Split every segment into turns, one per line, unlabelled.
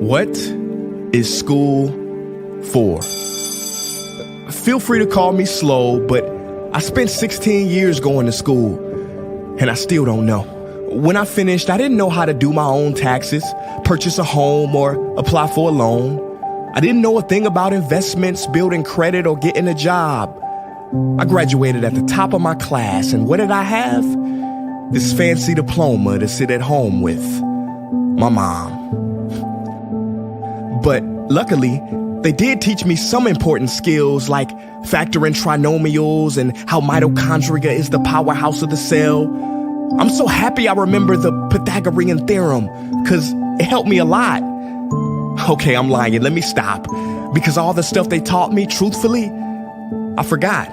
What is school for? Feel free to call me slow, but I spent 16 years going to school, and I still don't know. When I finished, I didn't know how to do my own taxes, purchase a home, or apply for a loan. I didn't know a thing about investments, building credit, or getting a job. I graduated at the top of my class, and what did I have? This fancy diploma to sit at home with my mom. But luckily, they did teach me some important skills like factoring trinomials and how mitochondria is the powerhouse of the cell. I'm so happy I remember the Pythagorean theorem, because it helped me a lot. Okay, I'm lying. Let me stop. Because all the stuff they taught me, truthfully, I forgot.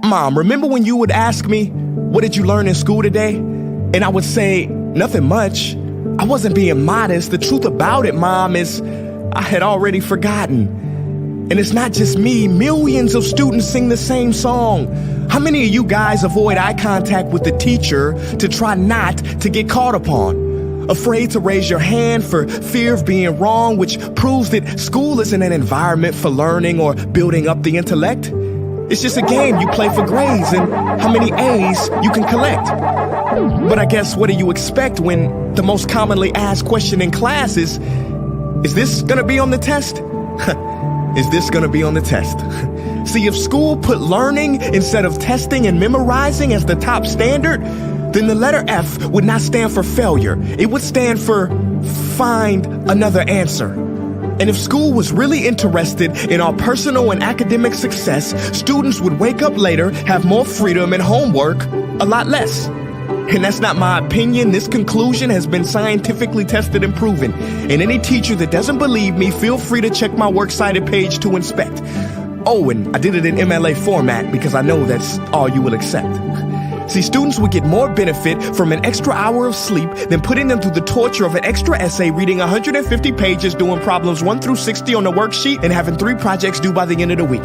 Mom, remember when you would ask me, what did you learn in school today? And I would say, nothing much. I wasn't being modest. The truth about it, Mom, is I had already forgotten. And it's not just me. Millions of students sing the same song. How many of you guys avoid eye contact with the teacher to try not to get caught upon? Afraid to raise your hand for fear of being wrong, which proves that school isn't an environment for learning or building up the intellect. It's just a game you play for grades and how many A's you can collect. But I guess what do you expect when the most commonly asked question in class is this gonna be on the test? Is this gonna be on the test? See, if school put learning instead of testing and memorizing as the top standard, then the letter F would not stand for failure. It would stand for find another answer. And if school was really interested in our personal and academic success, students would wake up later, have more freedom, and homework a lot less. And that's not my opinion. This conclusion has been scientifically tested and proven. And any teacher that doesn't believe me, feel free to check my works cited page to inspect. Oh, and I did it in MLA format because I know that's all you will accept. See, students would get more benefit from an extra hour of sleep than putting them through the torture of an extra essay, reading 150 pages, doing problems 1 through 60 on the worksheet, and having 3 projects due by the end of the week.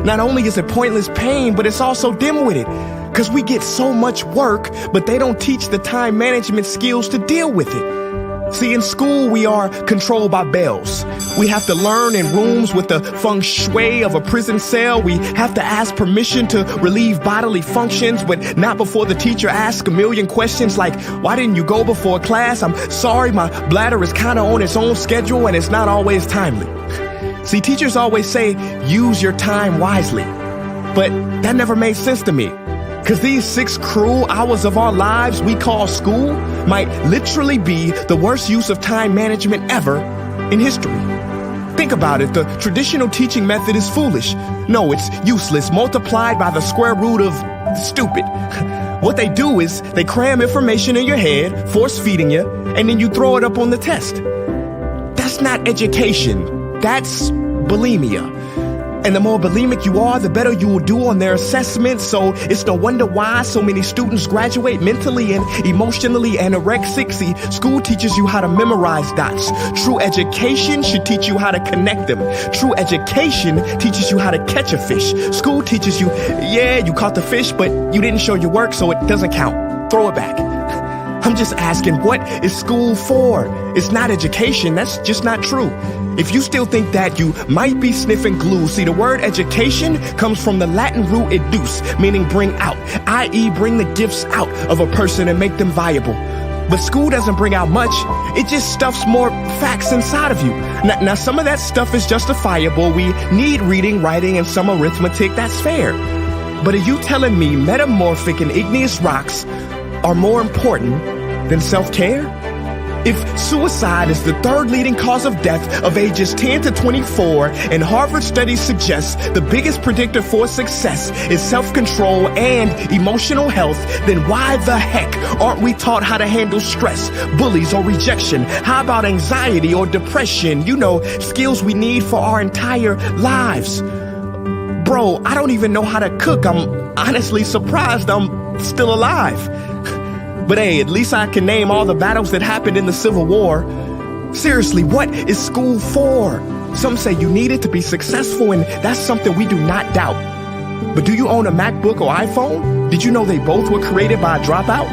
Not only is it pointless pain, but it's also dim-witted, because we get so much work, but they don't teach the time management skills to deal with it. See, in school, we are controlled by bells. We have to learn in rooms with the feng shui of a prison cell. We have to ask permission to relieve bodily functions, but not before the teacher asks a million questions like, why didn't you go before class? I'm sorry, my bladder is kind of on its own schedule and it's not always timely. See, teachers always say, use your time wisely. But that never made sense to me. Because these 6 cruel hours of our lives we call school might literally be the worst use of time management ever in history. Think about it. The traditional teaching method is foolish. No, it's useless, multiplied by the square root of stupid. What they do is they cram information in your head, force feeding you, and then you throw it up on the test. That's not education. That's bulimia. And the more bulimic you are, the better you will do on their assessments. So it's no wonder why so many students graduate mentally and emotionally anorexic. See, school teaches you how to memorize dots. True education should teach you how to connect them. True education teaches you how to catch a fish. School teaches you, yeah, you caught the fish, but you didn't show your work, so it doesn't count. Throw it back. I'm just asking, what is school for? It's not education. That's just not true. If you still think that, you might be sniffing glue. See, the word education comes from the Latin root educe, meaning bring out, i.e. bring the gifts out of a person and make them viable. But school doesn't bring out much. It just stuffs more facts inside of you. Now, some of that stuff is justifiable. We need reading, writing, and some arithmetic. That's fair. But are you telling me metamorphic and igneous rocks are more important than self-care? If suicide is the 3rd leading cause of death of ages 10 to 24, and Harvard studies suggest the biggest predictor for success is self-control and emotional health, then why the heck aren't we taught how to handle stress, bullies, or rejection? How about anxiety or depression? You know, skills we need for our entire lives. Bro, I don't even know how to cook. I'm honestly surprised I'm still alive. But hey, at least I can name all the battles that happened in the Civil War. Seriously, what is school for? Some say you need it to be successful, and that's something we do not doubt. But do you own a MacBook or iPhone? Did you know they both were created by a dropout?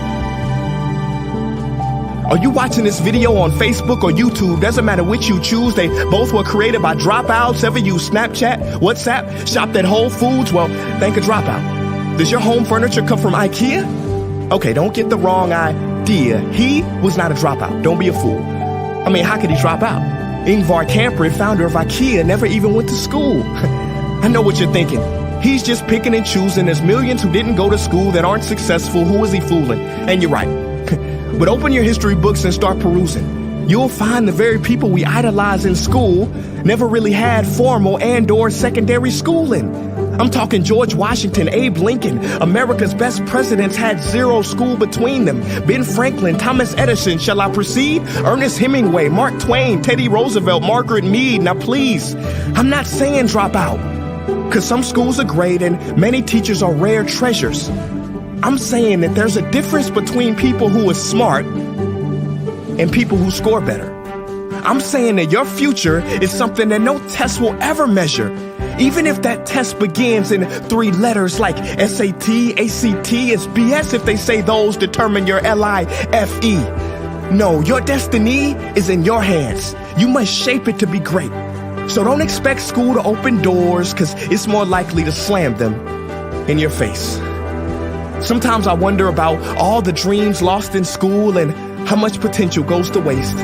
Are you watching this video on Facebook or YouTube? Doesn't matter which you choose. They both were created by dropouts. Ever use Snapchat, WhatsApp, shopped at Whole Foods? Well, thank a dropout. Does your home furniture come from IKEA? Okay, don't get the wrong idea. He was not a dropout. Don't be a fool. I mean, how could he drop out? Ingvar Kamprad, founder of IKEA, never even went to school. I know what you're thinking. He's just picking and choosing. There's millions who didn't go to school that aren't successful. Who is he fooling? And you're right. But open your history books and start perusing. You'll find the very people we idolize in school never really had formal and/or secondary schooling. I'm talking George Washington, Abe Lincoln. America's best presidents had zero school between them. Ben Franklin, Thomas Edison, shall I proceed? Ernest Hemingway, Mark Twain, Teddy Roosevelt, Margaret Mead. Now please, I'm not saying drop out, because some schools are great and many teachers are rare treasures. I'm saying that there's a difference between people who are smart and people who score better. I'm saying that your future is something that no test will ever measure. Even if that test begins in 3 letters like SAT, ACT, it's BS if they say those determine your LIFE. No, your destiny is in your hands. You must shape it to be great. So don't expect school to open doors, because it's more likely to slam them in your face. Sometimes I wonder about all the dreams lost in school and how much potential goes to waste.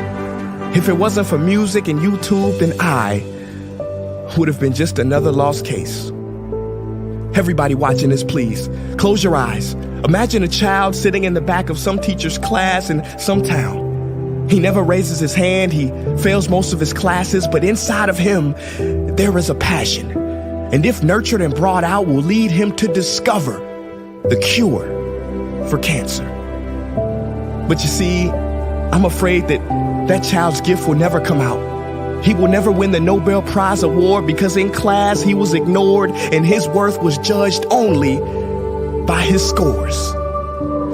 If it wasn't for music and YouTube, then I would have been just another lost case. Everybody watching this, please, close your eyes. Imagine a child sitting in the back of some teacher's class in some town. He never raises his hand, he fails most of his classes, but inside of him, there is a passion. And if nurtured and brought out, will lead him to discover the cure for cancer. But you see, I'm afraid that child's gift will never come out. He will never win the Nobel Prize award because in class he was ignored and his worth was judged only by his scores.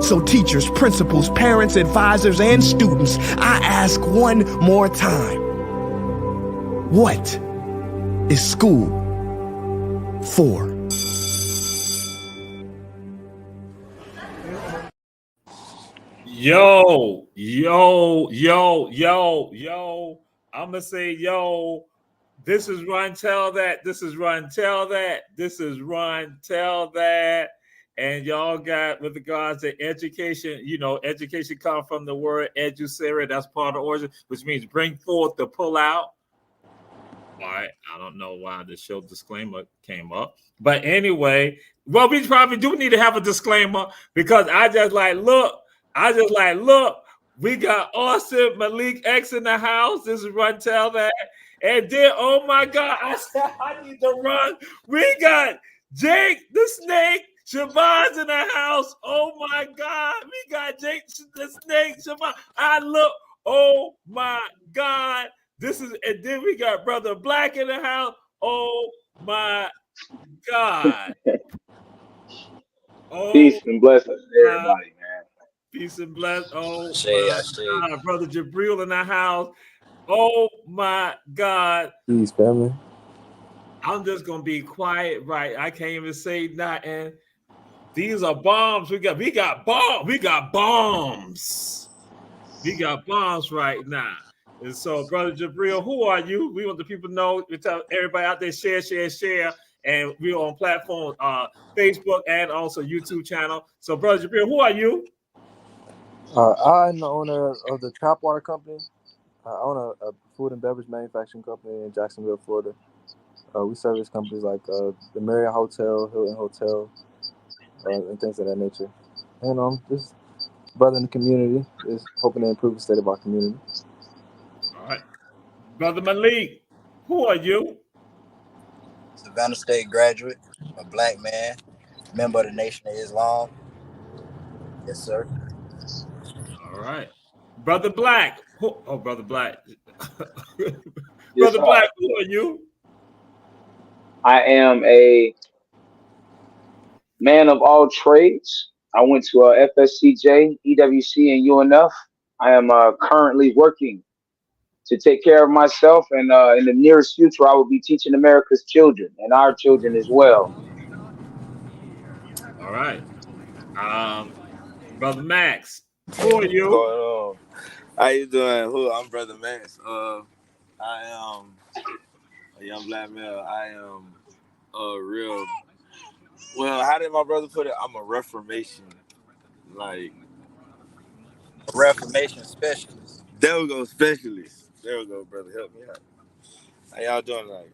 So teachers, principals, parents, advisors, and students, I ask one more time, what is school for?
Yo, I'm gonna say, this is Run Tell That. This is Run Tell That. This is Run Tell That. And y'all got, with regards to education, education comes from the word educere. That's part of the origin, which means bring forth to pull out. All right. I don't know why the show disclaimer came up. But anyway, well, we probably do need to have a disclaimer, because I just like, look, we got Austin Malik X in the house. This is Run Tell That. And then, oh my God, I said I need to run. We got Jake the Snake Shabazz in the house. Oh my God, we got Jake the Snake Shabazz. Oh my God. And then we got Brother Black in the house. Oh my God.
Peace and blessings to everybody, man.
Peace and bless. Oh, God. Brother Jabril in the house. Oh my God.
Peace, family.
I'm just gonna be quiet, right? I can't even say nothing. These are bombs. We got bombs. We got bombs. We got bombs right now. And so, Brother Jabril, who are you? We want the people to know. We tell everybody out there, share. And we're on platform Facebook and also YouTube channel. So, Brother Jabril, who are you?
I'm the owner of the Trap Water Company. I own a food and beverage manufacturing company in Jacksonville, Florida. We service companies like the Marriott Hotel, Hilton Hotel, and things of that nature. And just brother in the community, is hoping to improve the state of our community.
All right. Brother Malik, who are you?
Savannah State graduate, a black man, member of the Nation of Islam. Yes, sir.
All right. Brother Black. Brother Black.
Yes,
Brother Black, who are you?
I am a man of all trades. I went to FSCJ, EWC, and UNF. I am currently working to take care of myself, and in the nearest future, I will be teaching America's children and our children as well.
All right. Brother Max, who are you?
How you doing? Who? I'm Brother Max. I am a young black male. I am a real. Well, how did my brother put it? I'm a reformation. Like,
Reformation specialist.
there we go, specialist. There we go, brother. Help me out. How y'all doing tonight?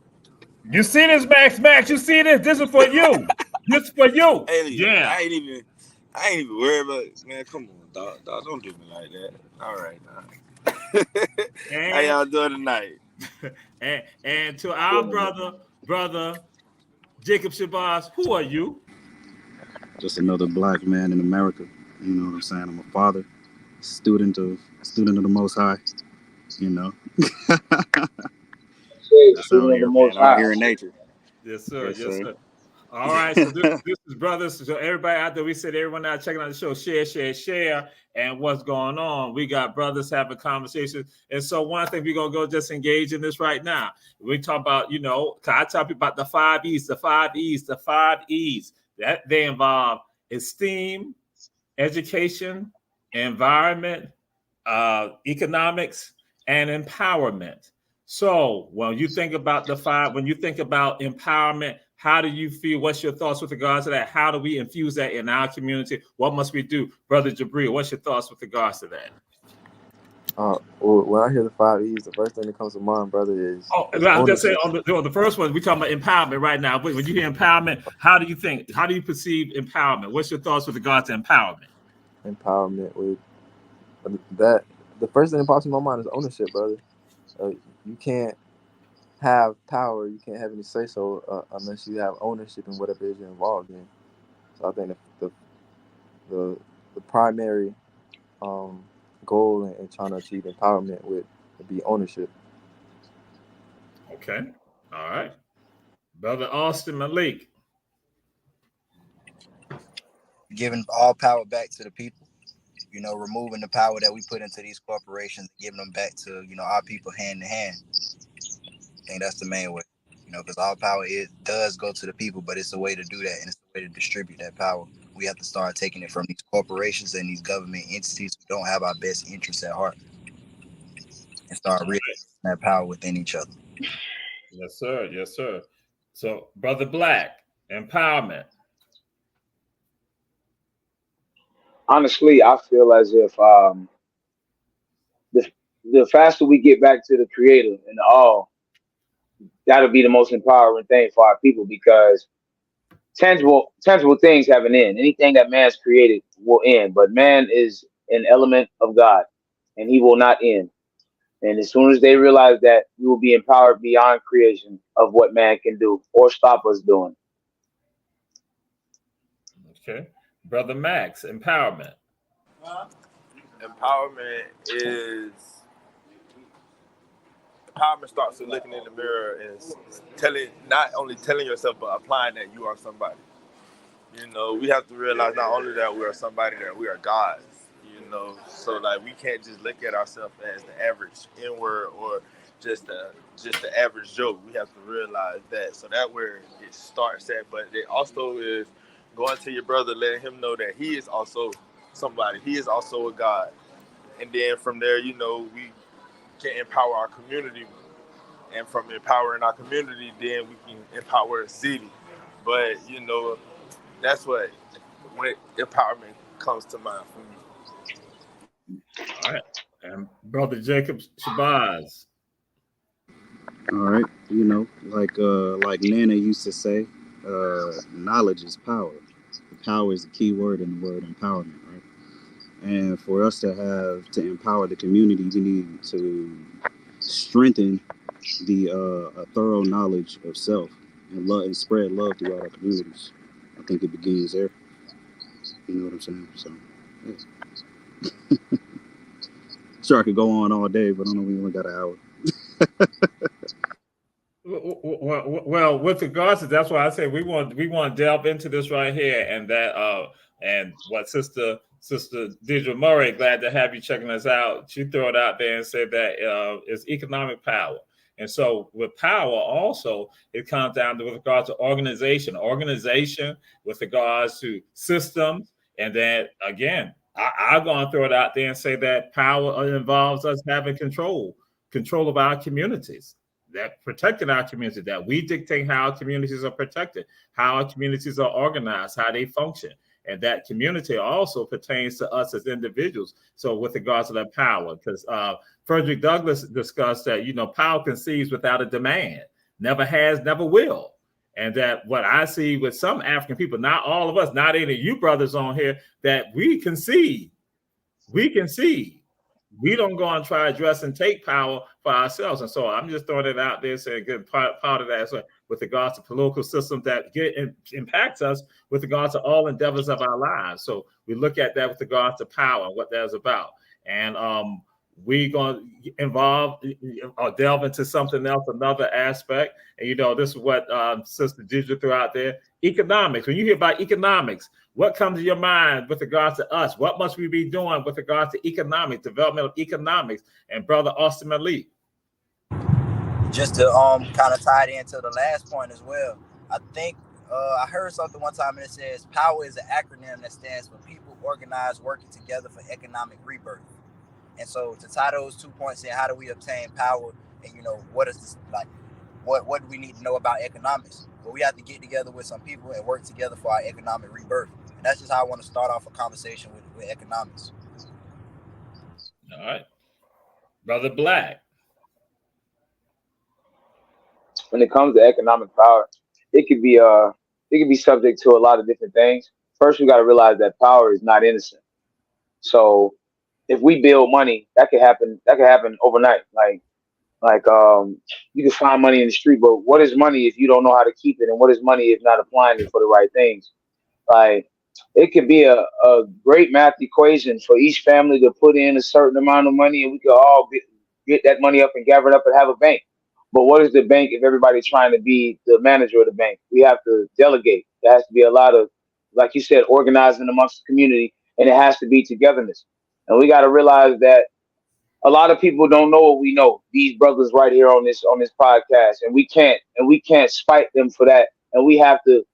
You see this, Max? Max, you see this? This is for you. This is for you.
Hey,
Yeah.
I ain't even worried about it. Man, come on, dog. Don't do me like that. All right, now. How y'all doing tonight?
And to our brother Jacob Shabazz, who are you?
Just another black man in America. You know what I'm saying? I'm a father, student of the Most High. You know. That's out here, man. Out here in nature.
Yes, sir. Yes, sir. All right. So this is brothers. So everybody out there, we said everyone out checking out the show, share. And what's going on? We got brothers having conversations. And so one thing we're gonna go just engage in this right now. We talk about, I tell people about the 5 E's, the 5 E's, the 5 E's. That they involve esteem, education, environment, economics, and empowerment. So when you think about when you think about empowerment, how do you feel? What's your thoughts with regards to that? How do we infuse that in our community? What must we do? Brother Jabril, what's your thoughts with regards to that?
Well, when I hear the 5 E's, the first thing that comes to mind, brother, is
I'm just saying on the first one, we're talking about empowerment right now. But when you hear empowerment, how do you think? How do you perceive empowerment? What's your thoughts with regards to empowerment?
Empowerment with that. The first thing that pops in my mind is ownership, brother. You can't have power, you can't have any say so unless you have ownership in whatever it is you're involved in. So I think the primary goal in trying to achieve empowerment would be ownership.
Okay. All right. Brother Austin Malik.
Giving all power back to the people. Removing the power that we put into these corporations, giving them back to, our people hand in hand. I think that's the main way, because all power does go to the people, but it's a way to do that, and it's a way to distribute that power. We have to start taking it from these corporations and these government entities who don't have our best interests at heart, and start realizing that power within each other.
Yes, sir. Yes, sir. So, Brother Black, empowerment.
Honestly, I feel as if the faster we get back to the Creator and all, that'll be the most empowering thing for our people, because tangible things have an end. Anything that man's created will end, but man is an element of God, and he will not end. And as soon as they realize that, we will be empowered beyond creation of what man can do or stop us doing.
Okay. Brother Max, empowerment.
Empowerment starts with looking in the mirror and not only telling yourself, but applying that you are somebody. We have to realize not only that we are somebody, that we are gods. So like we can't just look at ourselves as the average N-word or just the average Joe. We have to realize that. So that's where it starts at. But it also is going to your brother, letting him know that he is also somebody. He is also a God. And then from there, we can empower our community. And from empowering our community, then we can empower a city. But, that's when empowerment comes to mind for me.
All right. And Brother Jacob Shabazz.
All right. Like Nana used to say, knowledge is power. Power is the key word in the word empowerment, right? And for us to empower the community, we need to strengthen a thorough knowledge of self and spread love throughout our communities. I think it begins there. You know what I'm saying? So, yeah. Sure, I could go on all day, but I don't know, we only got an hour.
Well, with regards to that's why I say we want to delve into this right here, and that and what Sister Deidre Murray, glad to have you checking us out. She threw it out there and said that it's economic power. And so with power also, it comes down to with regards to organization with regards to systems, and then again, I'm going to throw it out there and say that power involves us having control of our communities, that protecting our community, that we dictate how our communities are protected, how our communities are organized, how they function. And that community also pertains to us as individuals. So with regards to that power, because Frederick Douglass discussed that, power conceives without a demand, never has, never will. And that what I see with some African people, not all of us, not any of you brothers on here, that we concede. We don't go and try to address and take power for ourselves. And so I'm just throwing it out there, saying good part of that as well, with regards to political systems that impacts us with regards to all endeavors of our lives. So we look at that with regards to power and what that's about. And we're going to involve or delve into something else, another aspect. And, this is what Sister Deidre threw out there. Economics. When you hear about economics, what comes to your mind with regards to us? What must we be doing with regards to economics, development of economics? And Brother Austin Malik.
Just to kind of tie it into the last point as well, I think I heard something one time and it says power is an acronym that stands for people organized working together for economic rebirth. And so to tie those 2 points in, how do we obtain power? And what is this like? What do we need to know about economics? Well, we have to get together with some people and work together for our economic rebirth. And that's just how I want to start off a conversation with economics.
All right. Brother Black.
When it comes to economic power, it could be subject to a lot of different things. First, we got to realize that power is not innocent. So if we build money, that could happen overnight. Like you can find money in the street, but what is money if you don't know how to keep it? And what is money if not applying it for the right things? Like it could be a great math equation for each family to put in a certain amount of money, and we could all get that money up and gather it up and have a bank. But what is the bank if everybody's trying to be the manager of the bank? We have to delegate. There has to be a lot of, like you said, organizing amongst the community, and it has to be togetherness. And we got to realize that a lot of people don't know what we know. These brothers right here on this podcast, and we can't spite them for that. And we have to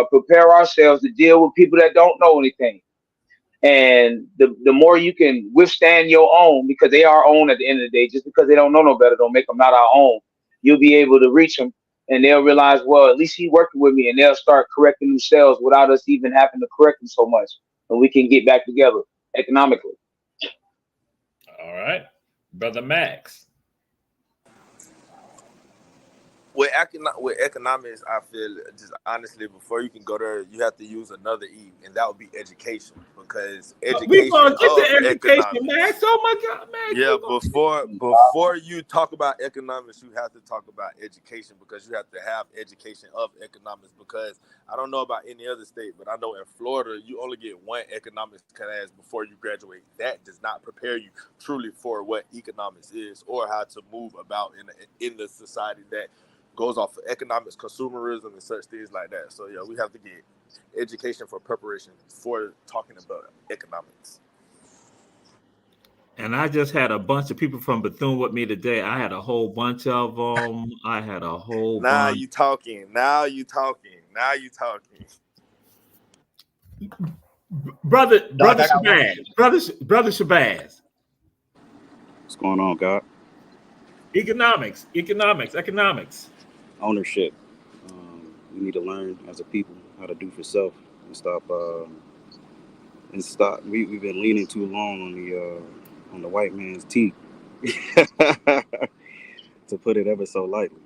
prepare ourselves to deal with people that don't know anything. And the more you can withstand your own, because they are own at the end of the day, just because they don't know no better, don't make them not our own. You'll be able to reach them, and they'll realize, well, at least he's working with me, and they'll start correcting themselves without us even having to correct them so much, and we can get back together economically.
All right, Brother Max.
With economics, I feel just honestly, before you can go there, you have to use another E, and that would be education, because education.
We're gonna get to education, Max. Oh my God, Max.
Yeah, before you talk about economics, you have to talk about education, because you have to have education of economics. Because I don't know about any other state, but I know in Florida, you only get one economics class before you graduate. That does not prepare you truly for what economics is or how to move about in the society that goes off of economics, consumerism, and such things like that. So yeah, we have to get education for preparation for talking about economics.
And I just had a bunch of people from Bethune with me today. I had a whole bunch of them.
Now you talking.
Brother Shabazz.
What's going on, God?
Economics.
Ownership. We need to learn as a people how to do for self and stop. We've been leaning too long on the white man's teeth, to put it ever so lightly.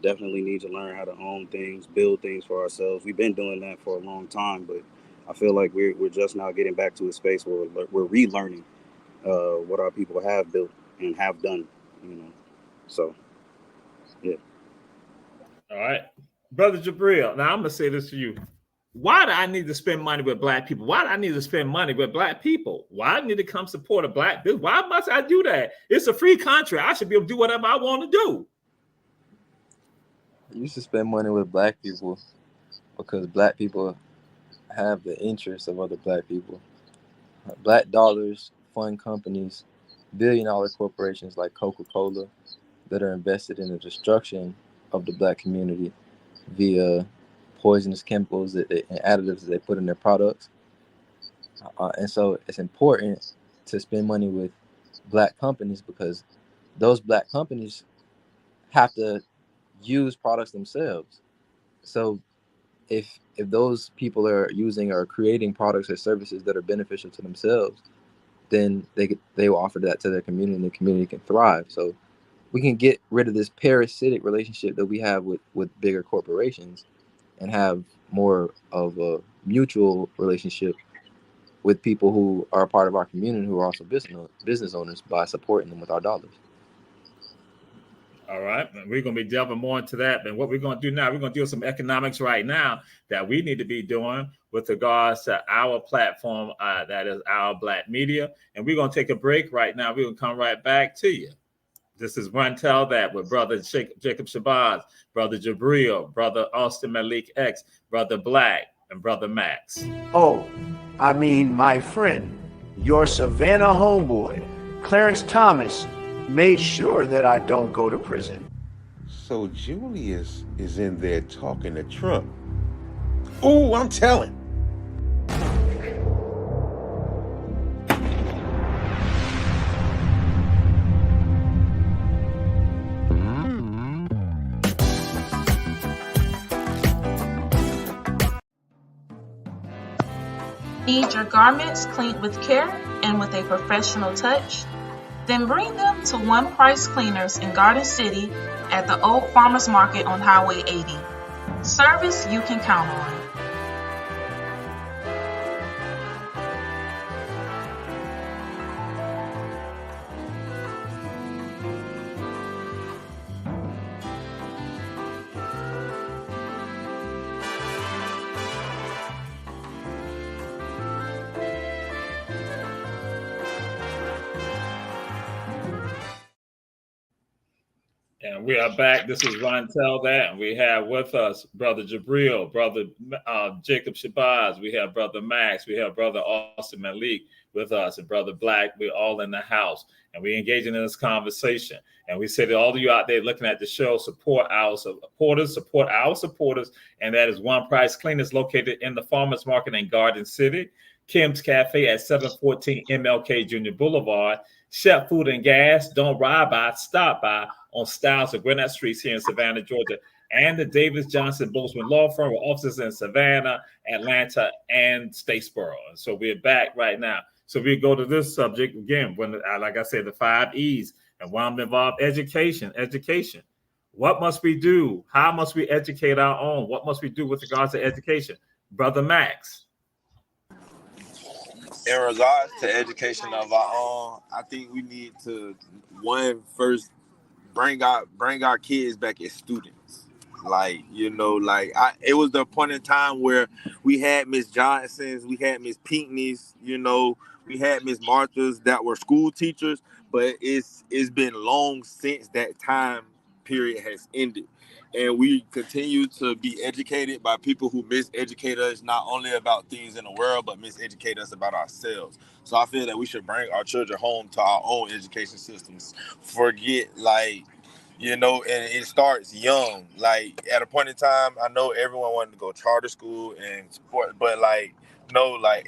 Definitely need to learn how to own things, build things for ourselves. We've been doing that for a long time, but I feel like we're just now getting back to a space where we're relearning what our people have built and have done. So. Yeah.
All right. Brother Jabril, now I'm going to say this to you. Why do I need to spend money with black people? Why do I need to spend money with black people? Why do I need to come support a black business? Why must I do that? It's a free country. I should be able to do whatever I want to do.
You should spend money with black people because black people have the interests of other black people. Black dollars fund companies, billion-dollar corporations like Coca-Cola that are invested in the destruction of the black community via poisonous chemicals and additives that they put in their products. And so it's important to spend money with Black companies because those Black companies have to use products themselves. So if those people are using or creating products or services that are beneficial to themselves, then they will offer that to their community, and the community can thrive. So we can get rid of this parasitic relationship that we have with bigger corporations and have more of a mutual relationship with people who are a part of our community who are also business owners by supporting them with our dollars.
All right. We're going to be delving more into that. And what we're going to do now, we're going to do some economics right now that we need to be doing with regards to our platform, that is Our Black Media. And we're going to take a break right now. We're going to come right back to you. This is Run Tell That with Brother Jacob Shabazz, Brother Jabril, Brother Austin Malik X, Brother Black, and Brother Max.
Oh, I mean, my friend, your Savannah homeboy, Clarence Thomas, made sure that I don't go to prison.
So Julius is in there talking to Trump. Oh, I'm telling.
Need your garments cleaned with care and with a professional touch? Then bring them to One Price Cleaners in Garden City at the Old Farmers Market on Highway 80. Service you can count on.
And we are back. This is Run Tell That. And we have with us Brother Jabril, Brother Jacob Shabazz. We have Brother Max. We have Brother Austin Malik with us, and Brother Black. We're all in the house. And we're engaging in this conversation. And we say to all of you out there looking at the show, support our supporters. And that is One Price Cleaners located in the Farmers Market in Garden City. Kim's Cafe at 714 MLK Junior Boulevard. Chef Food and Gas. Don't ride by, stop by on Styles of Gwinnett Streets here in Savannah, Georgia, and the Davis Johnson Bozeman Law Firm with offices in Savannah, Atlanta, and Statesboro. And so we're back right now. So we go to this subject again, when, like I said, the 5 E's, and why I'm involved, education. What must we do? How must we educate our own? What must we do with regards to education? Brother Max.
In regards to education of our own, I think we need to first bring our kids back as students. It was the point in time where we had Miss Johnsons, we had Miss Pinckney's, we had Miss Martha's that were school teachers, but it's been long since that time period has ended. And we continue to be educated by people who miseducate us, not only about things in the world, but miseducate us about ourselves. So I feel that we should bring our children home to our own education systems. Forget, and it starts young. Like, at a point in time, I know everyone wanted to go charter school and support, but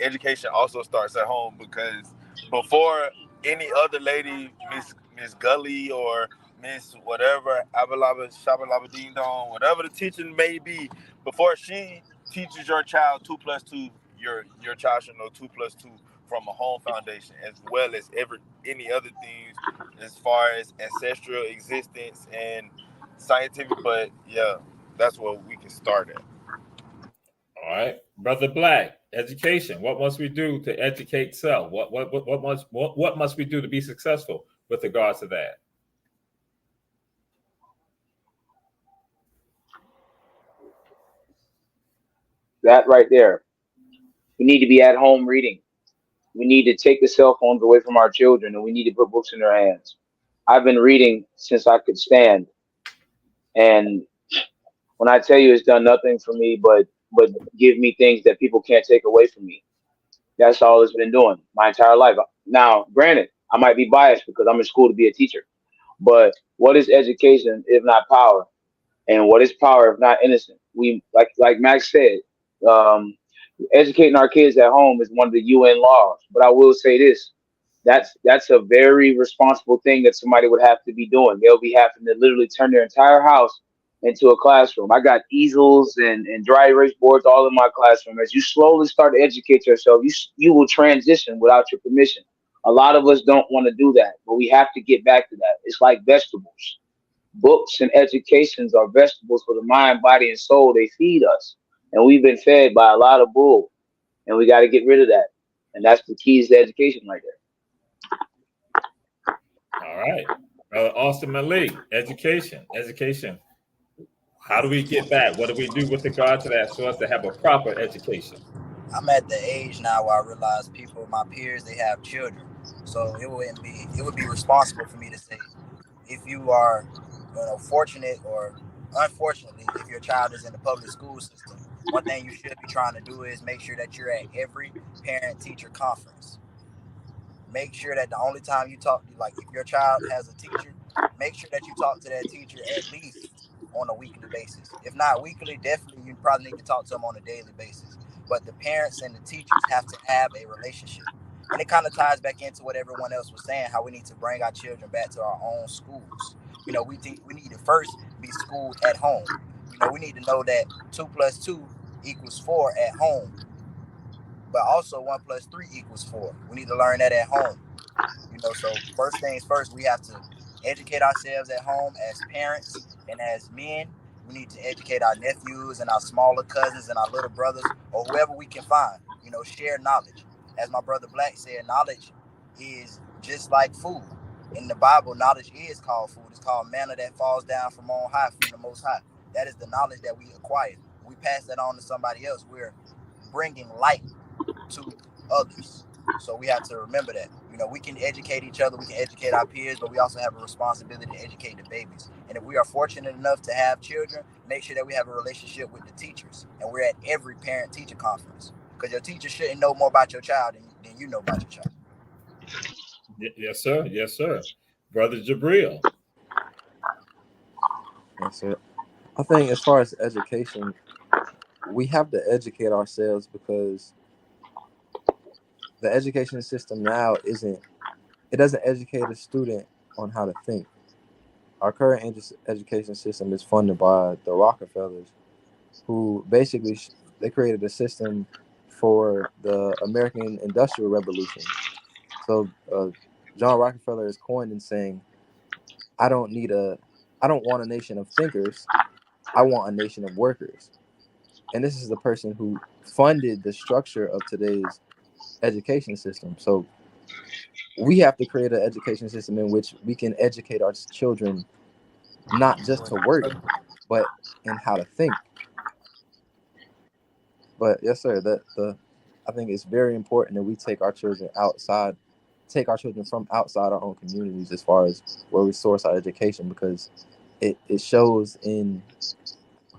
education also starts at home, because before any other lady, Miss Gully or Miss whatever, Abalaba, Shabalaba Ding Dong, whatever the teaching may be, before she teaches your child 2 + 2, your child should know 2 + 2 from a home foundation, as well as any other things as far as ancestral existence and scientific. But yeah, that's where we can start at.
All right, Brother Black, education. What must we do to educate self? What must we do to be successful with regards to that?
That right there. We need to be at home reading. We need to take the cell phones away from our children, and we need to put books in their hands. I've been reading since I could stand. And when I tell you it's done nothing for me but give me things that people can't take away from me. That's all it's been doing my entire life. Now, granted, I might be biased because I'm in school to be a teacher. But what is education if not power? And what is power if not innocent? We like Max said, Educating our kids at home is one of the UN laws. But I will say this: that's a very responsible thing that somebody would have to be doing. They'll be having to literally turn their entire house into a classroom. I got easels and dry erase boards all in my classroom. As you slowly start to educate yourself, you will transition without your permission. A lot of us don't want to do that, but we have to get back to that. It's like vegetables. Books and educations are vegetables for the mind, body, and soul. They feed us, and we've been fed by a lot of bull, and we got to get rid of that. And that's the keys to education right there.
All right. Austin Malik, education. How do we get back? What do we do with regard to that so as to have a proper education?
I'm at the age now where I realize my peers, they have children. So it would be responsible for me to say, if you are, fortunate or unfortunately, if your child is in the public school system, one thing you should be trying to do is make sure that you're at every parent-teacher conference. Make sure that the only time you talk, like if your child has a teacher, make sure that you talk to that teacher at least on a weekly basis. If not weekly, definitely you probably need to talk to them on a daily basis. But the parents and the teachers have to have a relationship. And it kind of ties back into what everyone else was saying, how we need to bring our children back to our own schools. We need to first be schooled at home. We need to know that 2 + 2 = 4 at home. But also 1 + 3 = 4. We need to learn that at home. So first things first, we have to educate ourselves at home as parents, and as men, we need to educate our nephews and our smaller cousins and our little brothers or whoever we can find. Share knowledge. As my brother Black said, knowledge is just like food. In the Bible, knowledge is called food. It's called manna that falls down from on high, from the Most High. That is the knowledge that we acquire. We pass that on to somebody else. We're bringing light to others. So we have to remember that. We can educate each other, we can educate our peers, but we also have a responsibility to educate the babies. And if we are fortunate enough to have children, make sure that we have a relationship with the teachers. And we're at every parent-teacher conference. Because your teacher shouldn't know more about your child than you know about your child.
Yes, sir. Yes, sir. Brother Jabril.
Yes, sir. I think as far as education, we have to educate ourselves because the education system now doesn't educate a student on how to think. Our current education system is funded by the Rockefellers, who basically they created a system for the American Industrial Revolution. So John Rockefeller is coined in saying, I don't want a nation of thinkers. I want a nation of workers. And this is the person who funded the structure of today's education system. So we have to create an education system in which we can educate our children not just to work, but in how to think. But yes, sir, I think it's very important that we take our children from outside our own communities as far as where we source our education, because it shows in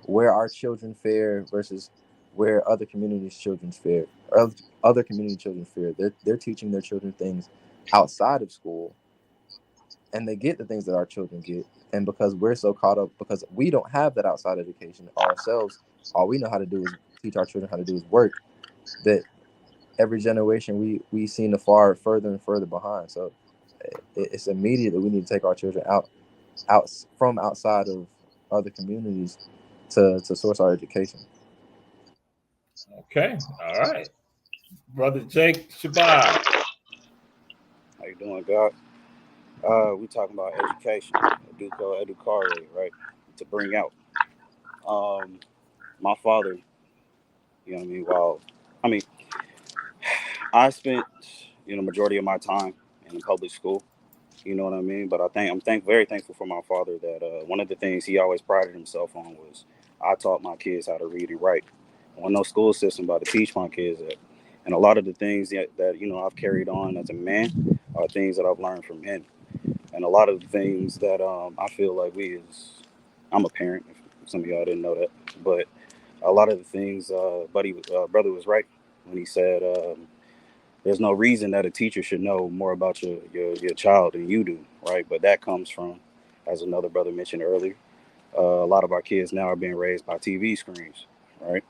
where our children fare versus where other communities' children fare, or other community children fare. They're teaching their children things outside of school, and they get the things that our children get. And because we're so caught up, because we don't have that outside education ourselves, all we know how to do is teach our children how to do is work. That every generation we seem to far further and further behind. So it's immediate that we need to take our children out from outside of other communities to source our education.
Okay, all right, Brother Jake Shabazz.
How you doing, God? We talking about education, educare, right? To bring out. My father, I spent, majority of my time in public school, you know what I mean? But I'm very thankful for my father that one of the things he always prided himself on was I taught my kids how to read and write. Well, no school system about to teach my kids that. And a lot of the things that I've carried on as a man are things that I've learned from him. And a lot of the things that I feel like I'm a parent, if some of y'all didn't know that, but a lot of the things, brother was right when he said, there's no reason that a teacher should know more about your child than you do, right? But that comes from, as another brother mentioned earlier, a lot of our kids now are being raised by TV screens, right?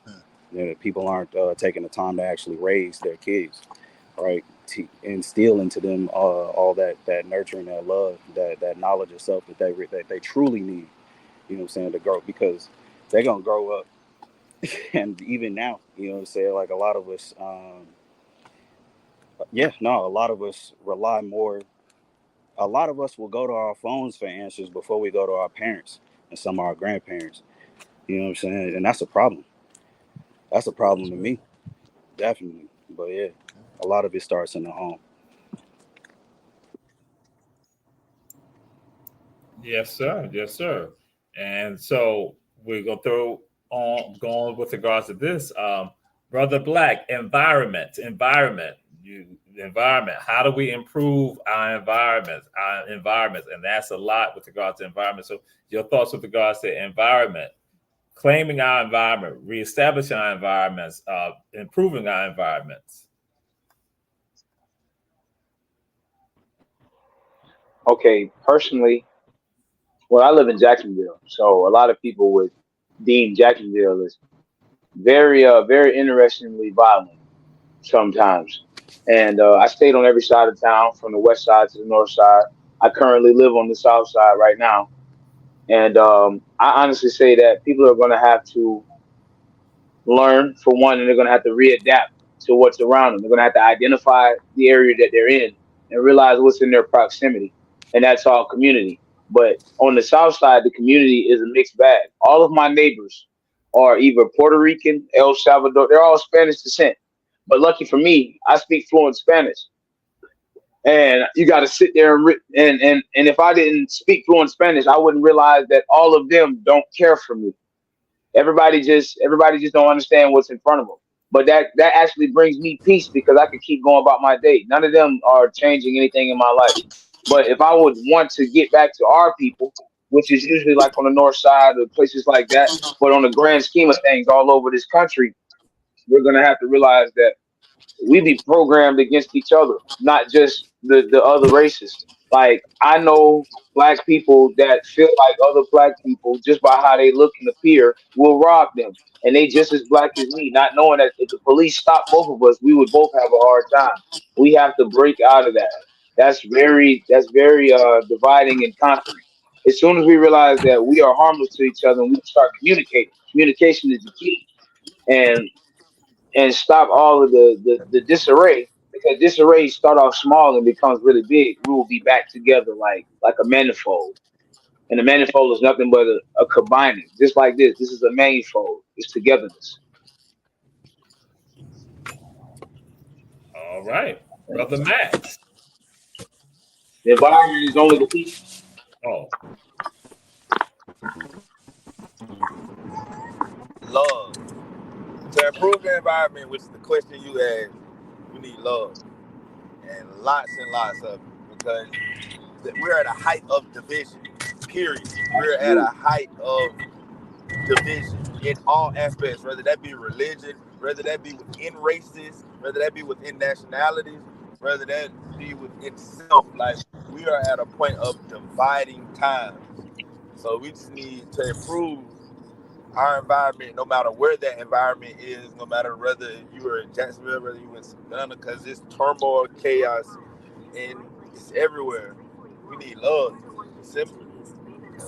People aren't taking the time to actually raise their kids, right? To instill into them all that nurturing, that love, that knowledge of self that they truly need. You know what I'm saying, to grow, because they're gonna grow up, and even now, you know what I'm saying, like a lot of us, a lot of us rely more. A lot of us will go to our phones for answers before we go to our parents and some of our grandparents. You know what I'm saying, and that's a problem. That's a problem to me, definitely. But yeah, a lot of it starts in the home.
Yes, sir. Yes, sir. And so we're gonna throw on going with regards to this, Brother Black. Environment. Environment. How do we improve our environments? And that's a lot with regards to environment. So your thoughts with regards to environment, claiming our environment, reestablishing our environments, improving our environments.
Okay, personally, well, I live in Jacksonville, so a lot of people would deem Jacksonville as very interestingly violent sometimes. And I stayed on every side of town, from the west side to the north side. I currently live on the south side right now, and I honestly say that people are going to have to learn, for one, and they're going to have to readapt to what's around them. They're going to have to identify the area that they're in and realize what's in their proximity, and that's all community. But on the south side, the community is a mixed bag. All of my neighbors are either Puerto Rican, El Salvador, they're all Spanish descent. But lucky for me, I speak fluent Spanish. And you got to sit there and if I didn't speak fluent Spanish, I wouldn't realize that all of them don't care for me. Everybody just don't understand what's in front of them. But that actually brings me peace, because I can keep going about my day. None of them are changing anything in my life. But if I would want to get back to our people, which is usually like on the north side or places like that, but on the grand scheme of things all over this country, we're gonna have to realize that we be programmed against each other, not just the other races. Like, I know black people that feel like other black people, just by how they look and appear, will rob them. And they just as black as me, not knowing that if the police stopped both of us, we would both have a hard time. We have to break out of that. That's very dividing and conquering. As soon as we realize that we are harmless to each other and we start communicating, communication is the key. And stop all of the disarray, because disarray start off small and becomes really big. We will be back together like a manifold, and a manifold is nothing but a combining, just like this is a manifold. It's togetherness.
All right, Brother Max.
The environment is only the people.
Oh,
Love. To improve the environment, which is the question you asked, we need love. And lots of it. Because we're at a height of division, period. We're at a height of division in all aspects, whether that be religion, whether that be within races, whether that be within nationalities, whether that be within self. Like, we are at a point of dividing times. So we just need to improve our environment, no matter where that environment is, no matter whether you are in Jacksonville, whether you in Savannah, because it's turmoil, chaos, and it's everywhere. We need love, simple,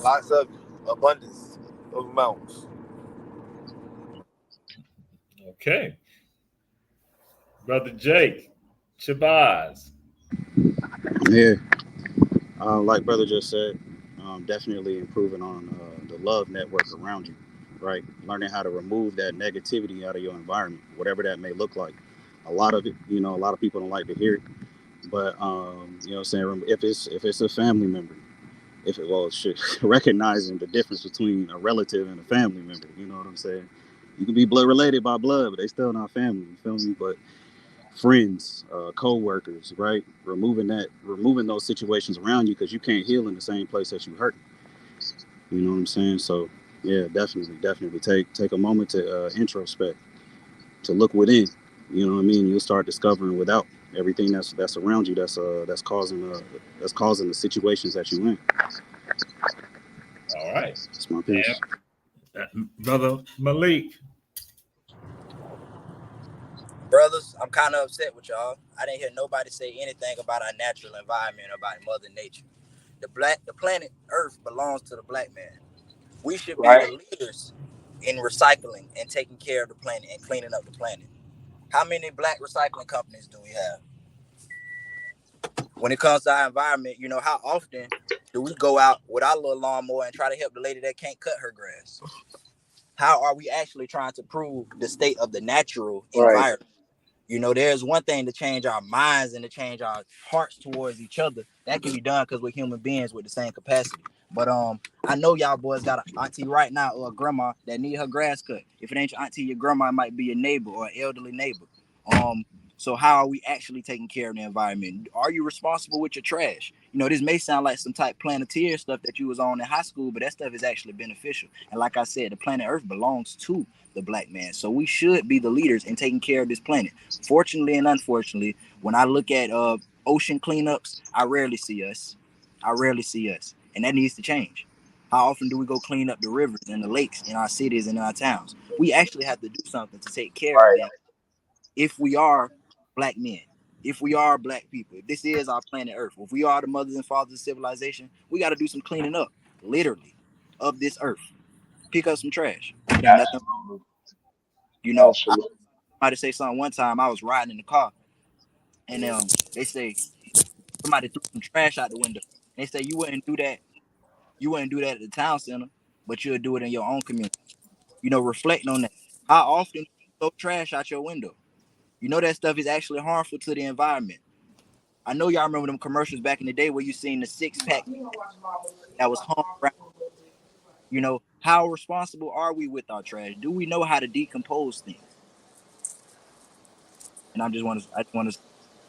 lots of abundance of amounts.
okay. Brother Jake Shabazz.
Yeah, like brother just said, definitely improving on the love network around you, right? Learning how to remove that negativity out of your environment, whatever that may look like. A lot of it, a lot of people don't like to hear it, but you know what I'm saying, if it's a family member, recognizing the difference between a relative and a family member, you know what I'm saying? You can be blood related by blood, but they still not family, you feel me? But friends, co-workers, right? Removing those situations around you, because you can't heal in the same place that you hurt. You know what I'm saying? So yeah, definitely take a moment to introspect, to look within. You know what I mean? You'll start discovering without everything that's around you that's causing the situations that you in.
All right.
That's my piece.
And, Brother Malik.
Brothers, I'm kind of upset with y'all. I didn't hear nobody say anything about our natural environment, about Mother Nature. The planet Earth belongs to the black man. We should be
Right.
the leaders in recycling and taking care of the planet and cleaning up the planet. How many black recycling companies do we have? When it comes to our environment, you know, how often do we go out with our little lawnmower and try to help the lady that can't cut her grass? How are we actually trying to prove the state of the natural environment? You know, there's one thing to change our minds and to change our hearts towards each other. That can be done because we're human beings with the same capacity. But I know y'all boys got an auntie right now or a grandma that need her grass cut. If it ain't your auntie, your grandma might be your neighbor or an elderly neighbor. So how are we actually taking care of the environment? Are you responsible with your trash? You know, this may sound like some type Planeteer stuff that you was on in high school, but that stuff is actually beneficial. And like I said, the planet Earth belongs to the black man. So we should be the leaders in taking care of this planet. Fortunately and unfortunately, when I look at ocean cleanups, I rarely see us. And that needs to change. How often do we go clean up the rivers and the lakes in our cities and in our towns? We actually have to do something to take care of them if we are black men, if we are black people, if this is our planet Earth, if we are the mothers and fathers of civilization, we got to do some cleaning up, literally, of this earth. Pick up some trash. Nothing. You know, somebody say something one time. I was riding in the car, and they say somebody threw some trash out the window. They say you wouldn't do that. You wouldn't do that at the town center, but you'll do it in your own community. You know, reflect on that. How often do you throw trash out your window? You know that stuff is actually harmful to the environment. I know y'all remember them commercials back in the day where you seen the 6-pack that was hung around. You know, how responsible are we with our trash? Do we know how to decompose things? And I just want to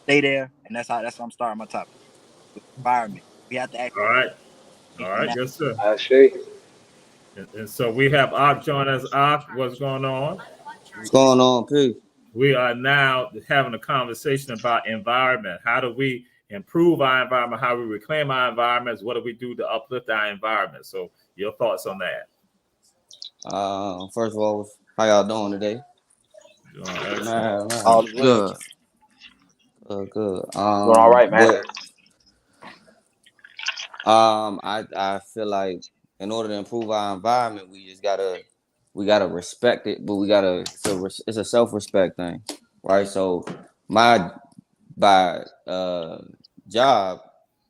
stay there, and that's how I'm starting my topic with environment. We have to act.
All right, yes sir.
I see.
And so we have Ak join us. Ak, what's going on?
What's going on, P?
We are now having a conversation about environment. How do we improve our environment? How we reclaim our environments? What do we do to uplift our environment? So your thoughts on that?
First of all, how y'all doing today?
Man.
All good. Good.
Doing all right, man.
I feel like in order to improve our environment, we gotta respect it, but it's a self-respect thing, right? So by job,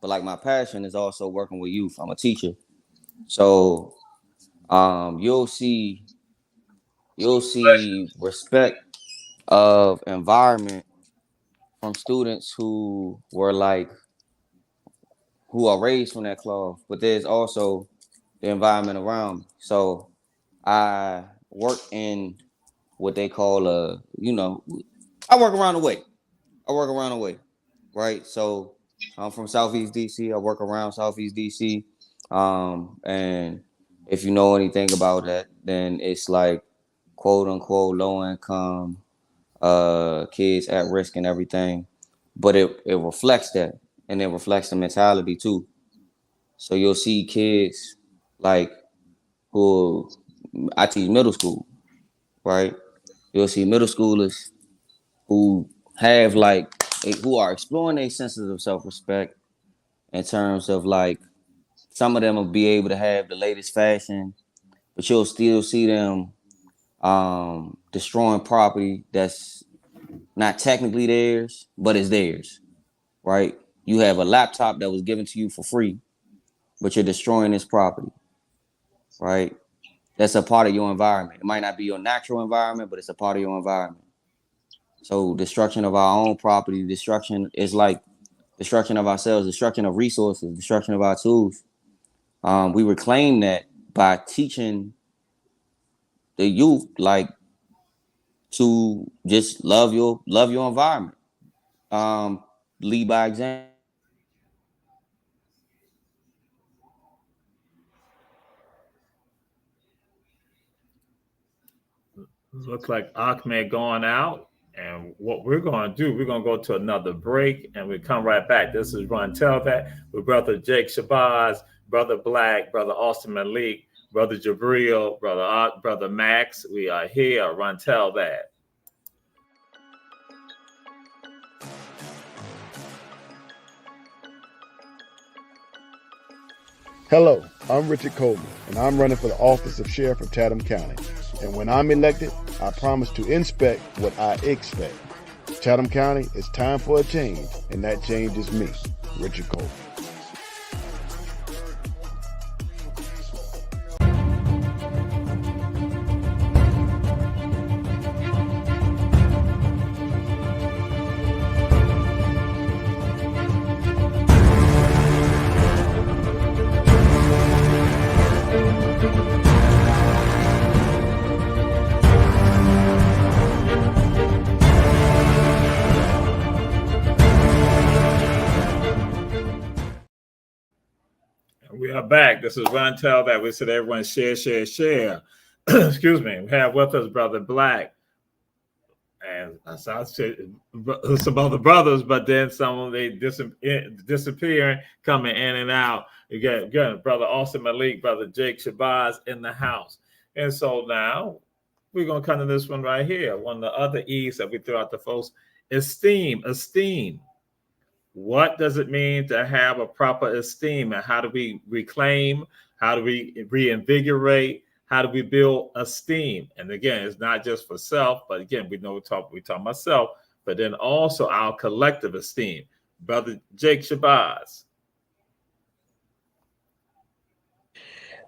but like my passion is also working with youth. I'm a teacher, so you'll see respect of environment from students who are raised from that cloth, but there's also the environment around me. So I work in what they call I work around the way. Right? So I'm from Southeast DC. I work around Southeast DC. And if you know anything about that, then it's like quote unquote low income kids at risk and everything. But it reflects that, and it reflects the mentality too. So you'll see kids like who I teach middle school, right? You'll see middle schoolers who have who are exploring their senses of self-respect in terms of like some of them will be able to have the latest fashion, but you'll still see them destroying property that's not technically theirs, but it's theirs, right? You have a laptop that was given to you for free, but you're destroying this property, right? That's a part of your environment. It might not be your natural environment, but it's a part of your environment. So destruction of our own property, destruction is like destruction of ourselves, destruction of resources, destruction of our tools. We reclaim that by teaching the youth to just love your environment. Lead by example.
Looks like Ahmed going out. And what we're going to do, we're going to go to another break and we come right back. This is Run Tell That with Brother Jake Shabazz, Brother Black, Brother Austin Malik, Brother Jabril, Brother Max. We are here. Run Tell That.
Hello, I'm Richard Coleman, and I'm running for the office of Sheriff of Chatham County. And when I'm elected, I promise to inspect what I expect. Chatham County, it's time for a change, and that change is me, Richard Coleman.
We are back. This is Run Tell That. We said everyone share. Excuse me. We have with us Brother Black. And as I said, some other brothers, but then some of them disappearing, coming in and out. You got Brother Austin Malik, Brother Jake Shabazz in the house. And so now we're going to come to this one right here. One of the other E's that we threw out the folks, esteem. What does it mean to have a proper esteem, and how do we reclaim? How do we reinvigorate? How do we build esteem? And again, it's not just for self, but again, we talk about self, but then also our collective esteem. Brother Jake Shabazz.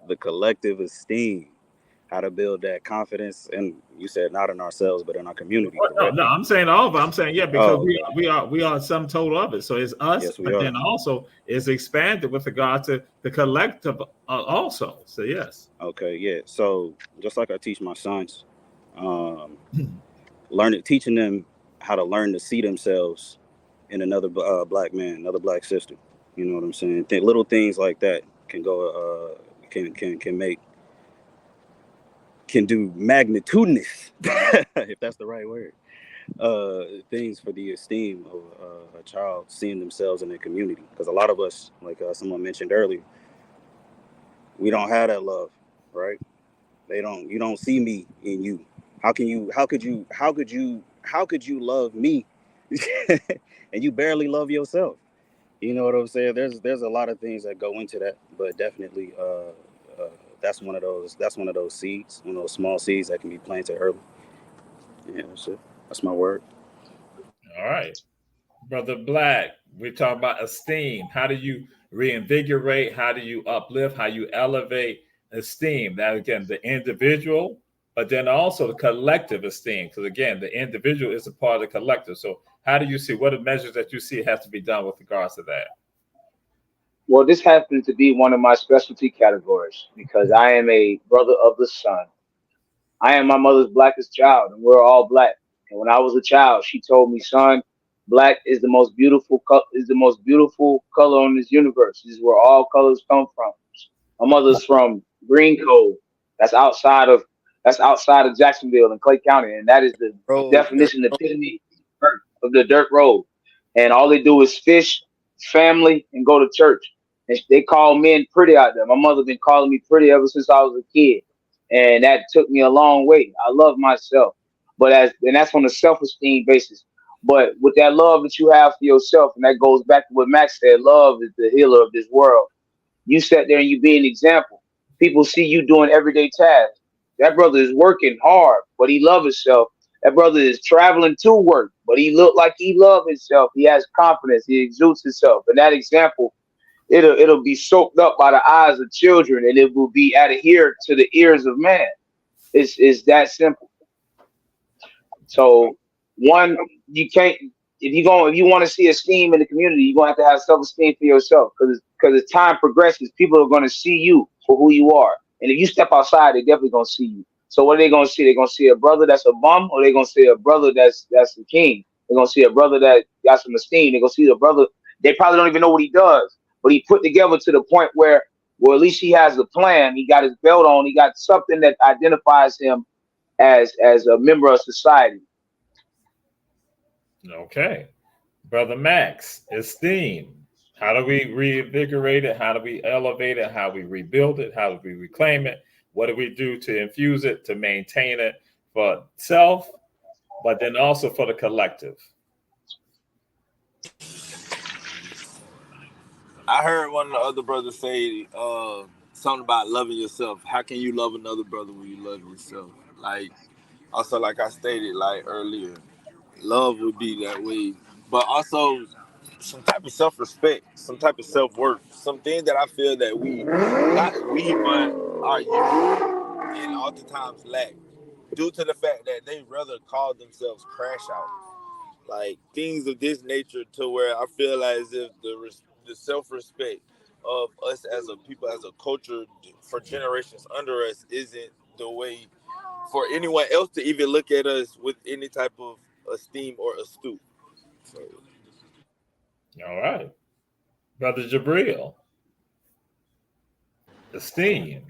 The collective esteem, how to build that confidence, and you said not in ourselves, but in our community.
No, I'm saying all of it. I'm saying, because we are some total of it. So it's us,
Yes,
but then also it's expanded with regard to the collective also. So yes.
Okay, yeah. So just like I teach my sons, teaching them how to learn to see themselves in another black man, another black sister. You know what I'm saying? Little things like that can go, can do magnitudinous, if that's the right word, things for the esteem of a child seeing themselves in their community. Because a lot of us, like someone mentioned earlier, we don't have that love, right? You don't see me in you. How could you love me and you barely love yourself? You know what I'm saying? There's a lot of things that go into that, but definitely that's one of those seeds, one of those small seeds that can be planted early. Yeah, that's it. That's my word.
All right. Brother Black, we talk about esteem. How do you reinvigorate? How do you uplift? How you elevate esteem? That again, the individual, but then also the collective esteem. Because again, the individual is a part of the collective. So how do you see, what are the measures that you see has to be done with regards to that?
Well, this happens to be one of my specialty categories because I am a brother of the sun. I am my mother's blackest child, and we're all black. And when I was a child, she told me, "Son, black is the most beautiful color on this universe. This is where all colors come from." My mother's from Green Cove. That's outside of Jacksonville in Clay County, and that is the definition, the epitome of the dirt road. And all they do is fish, family, and go to church. And they call men pretty out there. My mother been calling me pretty ever since I was a kid, and that took me a long way. I love myself, and that's on a self-esteem basis. But with that love that you have for yourself, and that goes back to what Max said, love is the healer of this world. You sat there and you be an example. People see you doing everyday tasks. That brother is working hard, but he loves himself. That brother is traveling to work, but he look like he loves himself. He has confidence. He exudes himself. And that example, it'll be soaked up by the eyes of children, and it will be adhered to the ears of man. It's that simple. So you can't, if you want to see esteem in the community, you're gonna have self-esteem for yourself. Because as time progresses, people are gonna see you for who you are. And if you step outside, they're definitely gonna see you. So what are they gonna see? They're gonna see a brother that's a bum, or they're gonna see a brother that's the king. They're gonna see a brother that got some esteem. They're gonna see a brother, they probably don't even know what he does, but he put together to the point where, well, at least he has a plan. He got his belt on. He got something that identifies him as a member of society.
Okay. Brother Max, esteem. How do we reinvigorate it? How do we elevate it? How do we rebuild it? How do we reclaim it? What do we do to infuse it, to maintain it for self, but then also for the collective?
I heard one of the other brothers say something about loving yourself. How can you love another brother when you love yourself? Like, also, like I stated like earlier, love would be that way, but also some type of self-respect, some type of self-worth, something that I feel that but our youth and oftentimes lack due to the fact that they rather call themselves crash out. Like things of this nature, to where I feel as if the self-respect of us as a people, as a culture, for generations under us, isn't the way for anyone else to even look at us with any type of esteem or astute. So,
All right. Brother Jabril, esteem.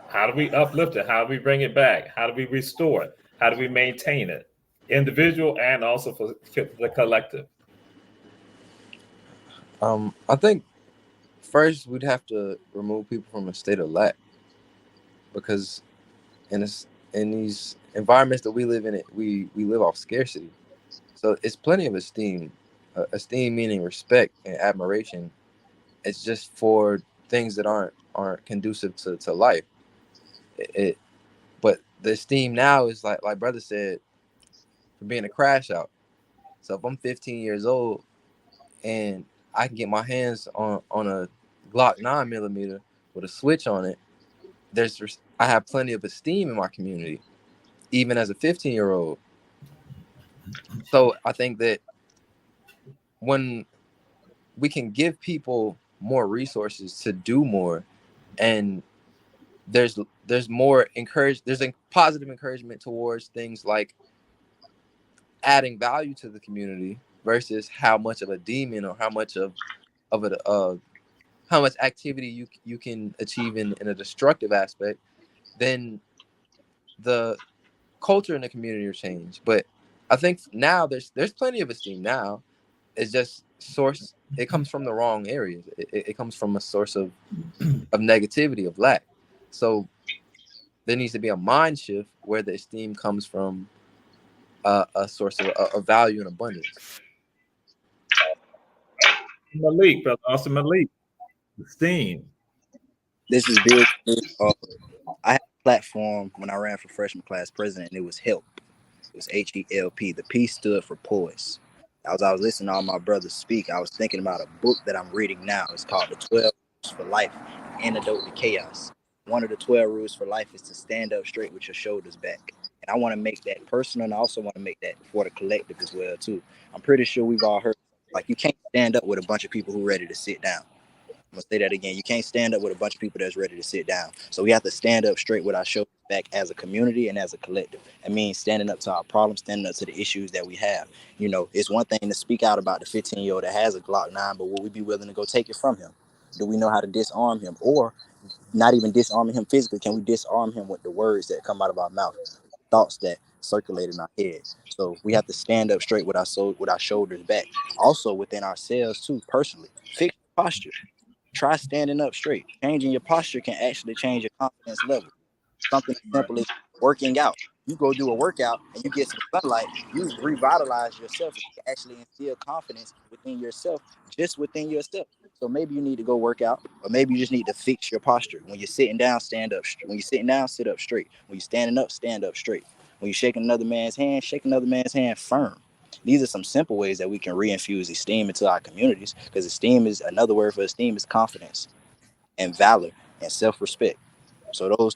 How do we uplift it? How do we bring it back? How do we restore it? How do we maintain it? Individual and also for the collective.
I think first we'd have to remove people from a state of lack, because in these environments that we live in, we live off scarcity. So it's plenty of esteem. Esteem meaning respect and admiration. It's just for things that aren't conducive to life. But the esteem now is like brother said, for being a crash out. So if I'm 15 years old and I can get my hands on a Glock 9mm with a switch on it, I have plenty of esteem in my community, even as a 15-year-old. So I think that when we can give people more resources to do more, and there's more there's a positive encouragement towards things like adding value to the community versus how much of a demon or how much how much activity you can achieve in a destructive aspect, then the culture in the community will change. But I think now there's plenty of esteem now. It's just it comes from the wrong areas. It comes from a source of negativity, of lack. So there needs to be a mind shift where the esteem comes from a source of value and abundance.
Malik, Brother Austin Malik, esteem.
This is big. I had a platform when I ran for freshman class president, and it was HELP. It was HELP. The P stood for poise. As I was listening to all my brothers speak, I was thinking about a book that I'm reading now. It's called The 12 Rules for Life, Antidote to Chaos. One of the 12 rules for life is to stand up straight with your shoulders back. And I want to make that personal, and I also want to make that for the collective as well, too. I'm pretty sure we've all heard, like, you can't stand up with a bunch of people who are ready to sit down. I'm going to say that again. You can't stand up with a bunch of people that's ready to sit down. So we have to stand up straight with our shoulders back as a community and as a collective. It means standing up to our problems, standing up to the issues that we have. You know, it's one thing to speak out about the 15-year-old that has a Glock 9, but will we be willing to go take it from him? Do we know how to disarm him? Or not even disarming him physically, can we disarm him with the words that come out of our mouth, thoughts that circulate in our head? So we have to stand up straight with our shoulders back. Also within ourselves too, personally, fix your posture. Try standing up straight. Changing your posture can actually change your confidence level. Something as simple as working out. You go do a workout and you get some sunlight, you revitalize yourself. You can actually instill confidence within yourself, just within yourself. So maybe you need to go work out, or maybe you just need to fix your posture. When you're sitting down, stand up. When you're sitting down, sit up straight. When you're standing up, stand up straight. When you're shaking another man's hand, shake another man's hand firm. These are some simple ways that we can reinfuse esteem into our communities, because esteem is another word for esteem is confidence and valor and self-respect. So those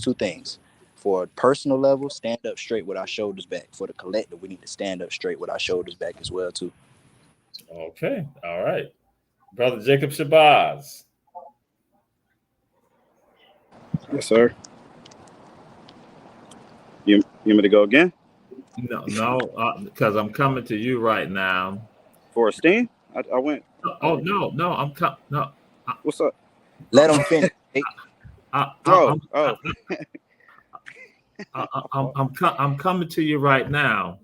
two things. For a personal level, stand up straight with our shoulders back. For the collective, we need to stand up straight with our shoulders back as well too.
Okay, all right. Brother Jacob Shabazz.
Yes, sir. You want me to go again?
No, because I'm coming to you right now.
For esteem? I went.
Oh no, I'm coming. No.
What's up?
Let them finish.
I'm coming to you right now.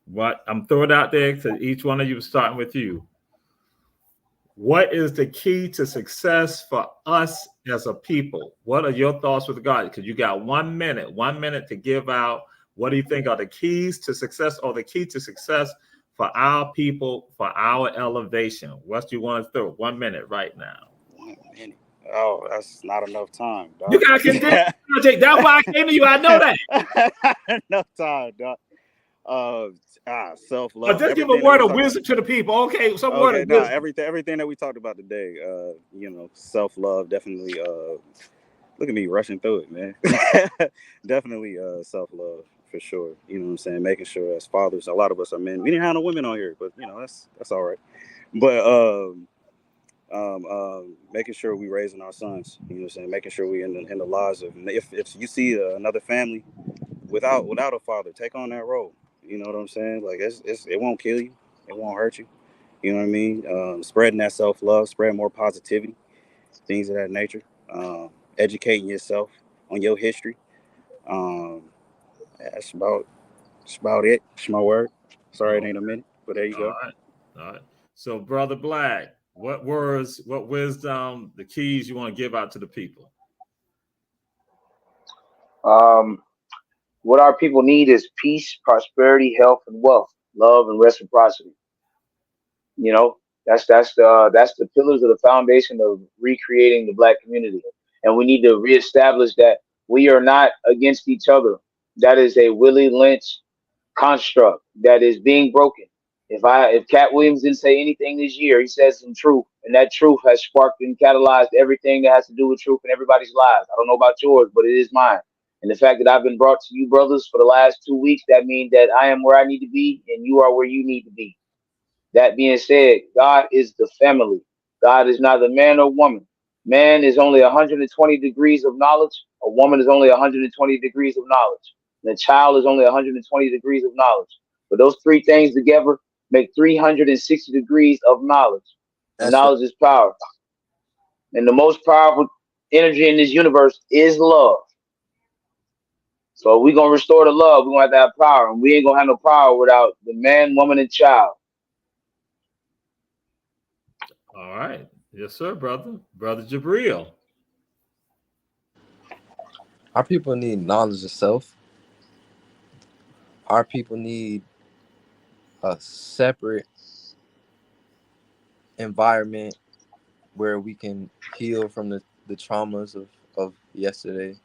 What I'm throwing out there to each one of you, starting with you. What is the key to success for us as a people? What are your thoughts with God? Because you got 1 minute to give out. What do you think are the keys to success, or the key to success for our people, for our elevation? What do you want to throw? 1 minute right now.
1 minute. Oh, that's not enough time, dog.
You gotta continue. That's why I came to you. I know that.
Enough time, dog. Self-love.
Just give a word of wisdom to the people. Okay, some word of wisdom.
Everything that we talked about today, self-love, definitely, look at me rushing through it, man. Definitely self-love for sure. You know what I'm saying? Making sure as fathers, a lot of us are men. We didn't have no women on here, but that's all right. But making sure we raising our sons, you know what I'm saying? Making sure we in the lives of, if you see another family without a father, take on that role. You know what I'm saying? Like it won't kill you, it won't hurt you. You know what I mean? Spreading that self-love, spreading more positivity, things of that nature. Educating yourself on your history. That's about it. It's my word. Sorry, it ain't a minute, but there you go.
All right. So, Brother Black, what words, what wisdom, the keys you want to give out to the people?
What our people need is peace, prosperity, health, and wealth, love, and reciprocity. You know, that's the pillars of the foundation of recreating the Black community. And we need to reestablish that we are not against each other. That is a Willie Lynch construct that is being broken. If Cat Williams didn't say anything this year, he said some truth, and that truth has sparked and catalyzed everything that has to do with truth in everybody's lives. I don't know about yours, but it is mine. And the fact that I've been brought to you, brothers, for the last 2 weeks, that means that I am where I need to be, and you are where you need to be. That being said, God is the family. God is neither man or woman. Man is only 120 degrees of knowledge. A woman is only 120 degrees of knowledge. And a child is only 120 degrees of knowledge. But those three things together make 360 degrees of knowledge. And knowledge is power. And the most powerful energy in this universe is love. So we're going to restore the love. We're going to have power. And we ain't going to have no power without the man, woman, and child.
All right. Yes, sir, brother. Brother Jabril.
Our people need knowledge of self. Our people need a separate environment where we can heal from the traumas of yesterday.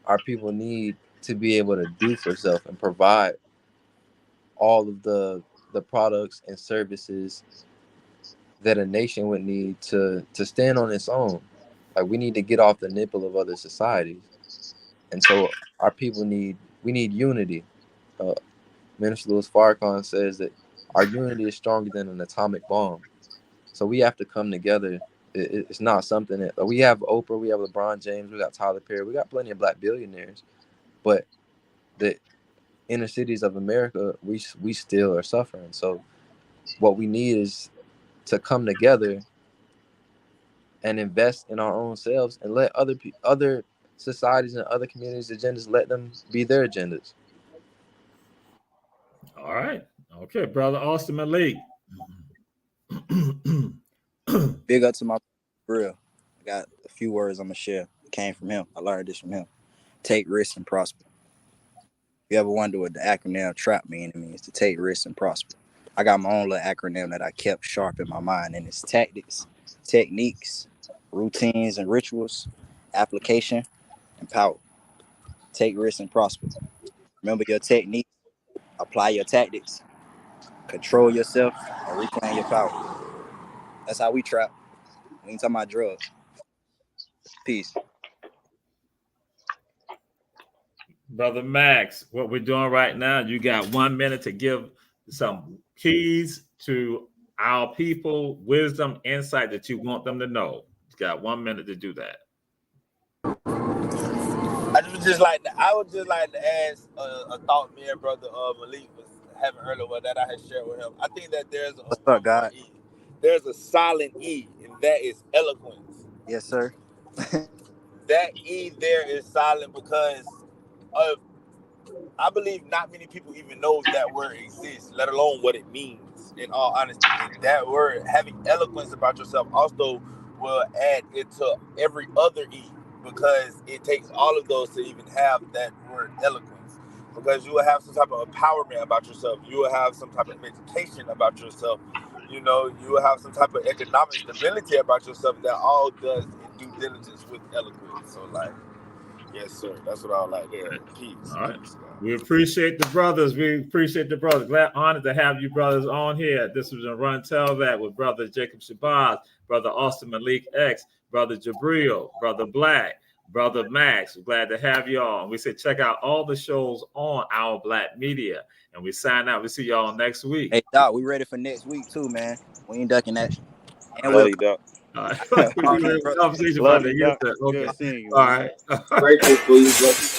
Our people need to be able to do for self and provide all of the products and services that a nation would need to stand on its own. Like, we need to get off the nipple of other societies. And so our people we need unity. Minister Louis Farrakhan says that our unity is stronger than an atomic bomb. So we have to come together. It's not something that we have Oprah, we have LeBron James, we got Tyler Perry, we got plenty of Black billionaires, but the inner cities of America, we still are suffering. So what we need is to come together and invest in our own selves and let other societies and other communities' agendas, let them be their agendas.
All right. Okay, brother Austin Malik.
Big up to my real. I got a few words I'm gonna share. It came from him. I learned this from him. Take risks and prosper. If you ever wonder what the acronym TRAP means, it means to take risks and prosper. I got my own little acronym that I kept sharp in my mind, and it's tactics, techniques, routines and rituals, application, and power. Take risks and prosper. Remember your technique, apply your tactics, control yourself, and reclaim your power. That's how we trap. We ain't talking about drugs. Peace.
Brother Max, what we're doing right now, you got 1 minute to give some keys to our people, wisdom, insight that you want them to know. You got 1 minute to do that.
I would just like to ask a thought me and brother Malik was having earlier that I had shared with him. I think that there's there's a silent E, and that is eloquence.
Yes, sir.
That E there is silent because of, I believe not many people even know that word exists, let alone what it means, in all honesty. And that word, having eloquence about yourself, also will add it to every other E, because it takes all of those to even have that word eloquence. because you will have some type of empowerment about yourself. You will have some type of education about yourself. You know, you will have some type of economic stability about yourself that all does in due diligence with eloquence. So, like, yes, sir. That's what I would like there. Peace.
All right. We appreciate the brothers. Glad, honored to have you brothers on here. This was a Run Tell That with Brother Jacob Shabazz, Brother Austin Malik X, Brother Jabril, Brother Black, Brother Max. We're glad to have you all. And we said check out all the shows on Our Black Media. And we sign out. We see y'all next week.
Hey, Doc, we ready for next week too, man. We ain't ducking that. And
Love you, Doc.
All right. We're going to have a conversation about that. Okay.
Good seeing you.
All right.
Grateful for you, brother.